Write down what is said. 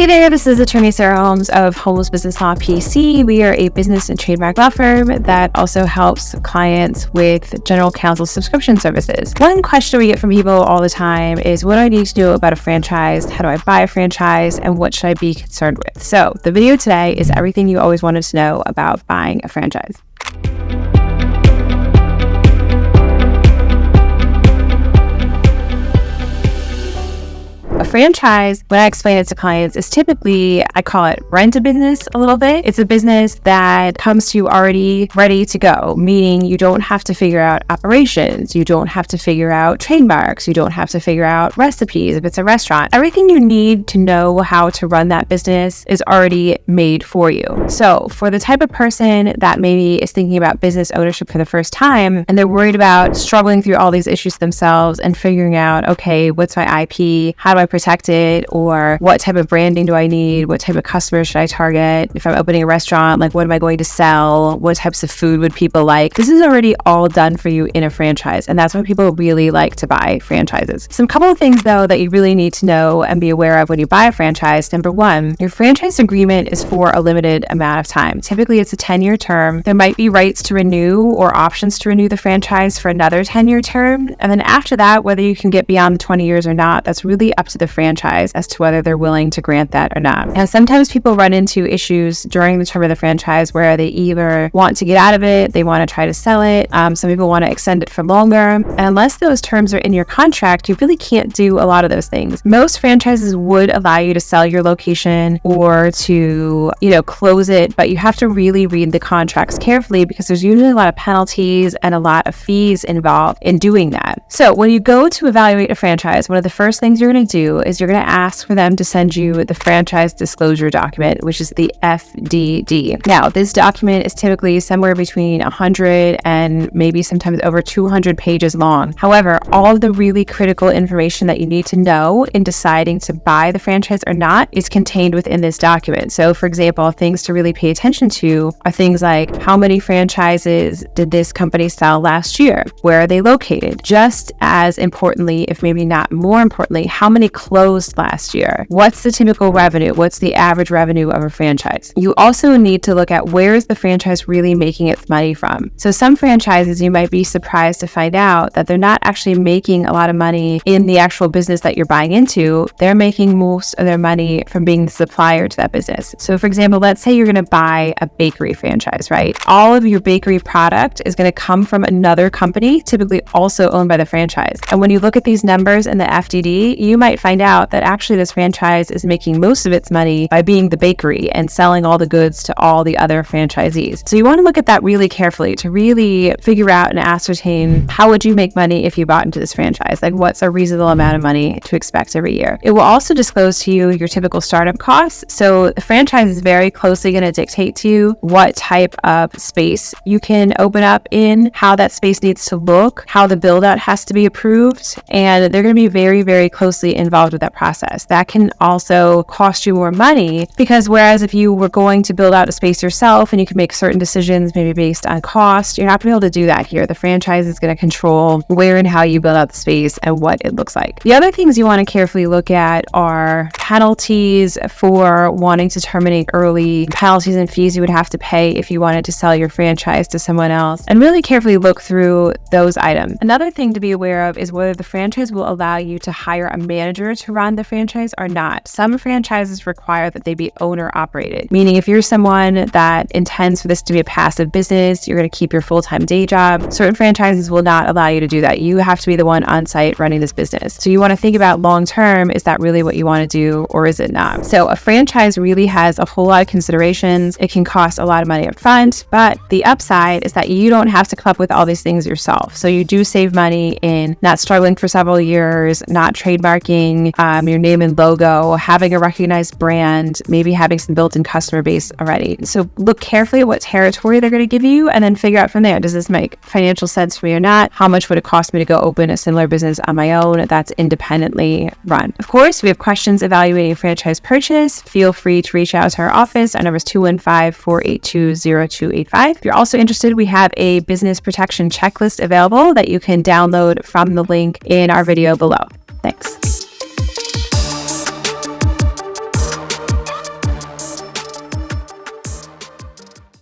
Hey there, this is attorney Sarah Holmes of Holmes Business Law P.C. We are a business and trademark law firm that also helps clients with general counsel subscription services. One question we get from people all the time is, what do I need to know about a franchise? How do I buy a franchise? And what should I be concerned with? So the video today is everything you always wanted to know about buying a franchise. A franchise, when I explain it to clients, is typically, I call it rent a business a little bit. It's a business that comes to you already ready to go, meaning you don't have to figure out operations. You don't have to figure out trademarks. You don't have to figure out recipes if it's a restaurant. Everything you need to know how to run that business is already made for you. So for the type of person that maybe is thinking about business ownership for the first time, and they're worried about struggling through all these issues themselves and figuring out, okay, what's my IP? How do I protect it? Or what type of branding do I need? What type of customers should I target? If I'm opening a restaurant, like what am I going to sell? What types of food would people like? This is already all done for you in a franchise. And that's why people really like to buy franchises. Some couple of things though that you really need to know and be aware of when you buy a franchise. Number one, your franchise agreement is for a limited amount of time. Typically it's a 10-year term. There might be rights to renew or options to renew the franchise for another 10-year term. And then after that, whether you can get beyond the 20 years or not, that's really up to the franchise as to whether they're willing to grant that or not. Now, sometimes people run into issues during the term of the franchise where they either want to get out of it, they want to try to sell it. Some people want to extend it for longer. And unless those terms are in your contract, you really can't do a lot of those things. Most franchises would allow you to sell your location or to, close it, but you have to really read the contracts carefully because there's usually a lot of penalties and a lot of fees involved in doing that. So when you go to evaluate a franchise, one of the first things you're going to do is you're going to ask for them to send you the franchise disclosure document, which is the FDD. Now, this document is typically somewhere between 100 and maybe sometimes over 200 pages long. However, all of the really critical information that you need to know in deciding to buy the franchise or not is contained within this document. So, for example, things to really pay attention to are things like how many franchises did this company sell last year? Where are they located? Just as importantly, if maybe not more importantly, how many closed last year? What's the typical revenue? What's the average revenue of a franchise? You also need to look at where is the franchise really making its money from. So some franchises, you might be surprised to find out that they're not actually making a lot of money in the actual business that you're buying into. They're making most of their money from being the supplier to that business. So for example, let's say you're going to buy a bakery franchise, right? All of your bakery product is going to come from another company, typically also owned by the franchise. And when you look at these numbers in the FDD, you might find out that actually this franchise is making most of its money by being the bakery and selling all the goods to all the other franchisees. So you want to look at that really carefully to really figure out and ascertain how would you make money if you bought into this franchise? Like what's a reasonable amount of money to expect every year? It will also disclose to you your typical startup costs. So the franchise is very closely going to dictate to you what type of space you can open up in, how that space needs to look, how the build out has to be approved, and they're going to be very, very closely involved with that process. That can also cost you more money because whereas if you were going to build out a space yourself and you can make certain decisions maybe based on cost, you're not going to be able to do that here. The franchise is going to control where and how you build out the space and what it looks like. The other things you want to carefully look at are penalties for wanting to terminate early, penalties and fees you would have to pay if you wanted to sell your franchise to someone else, and really carefully look through those items. Another thing to be aware of is whether the franchise will allow you to hire a manager to run the franchise or not. Some franchises require that they be owner operated, meaning if you're someone that intends for this to be a passive business, you're going to keep your full-time day job. Certain franchises will not allow you to do that. You have to be the one on site running this business. So you want to think about long-term, is that really what you want to do or is it not? So a franchise really has a whole lot of considerations. It can cost a lot of money up front, but the upside is that you don't have to come up with all these things yourself. So you do save money in not struggling for several years, not trademarking your name and logo, having a recognized brand, maybe having some built-in customer base already. So look carefully at what territory they're going to give you and then figure out from there, does this make financial sense for me or not? How much would it cost me to go open a similar business on my own that's independently run? Of course, if we have questions evaluating franchise purchase, feel free to reach out to our office. Our number is 215-482-0285. If you're also interested, we have a business protection checklist available that you can download from the link in our video below. Thanks.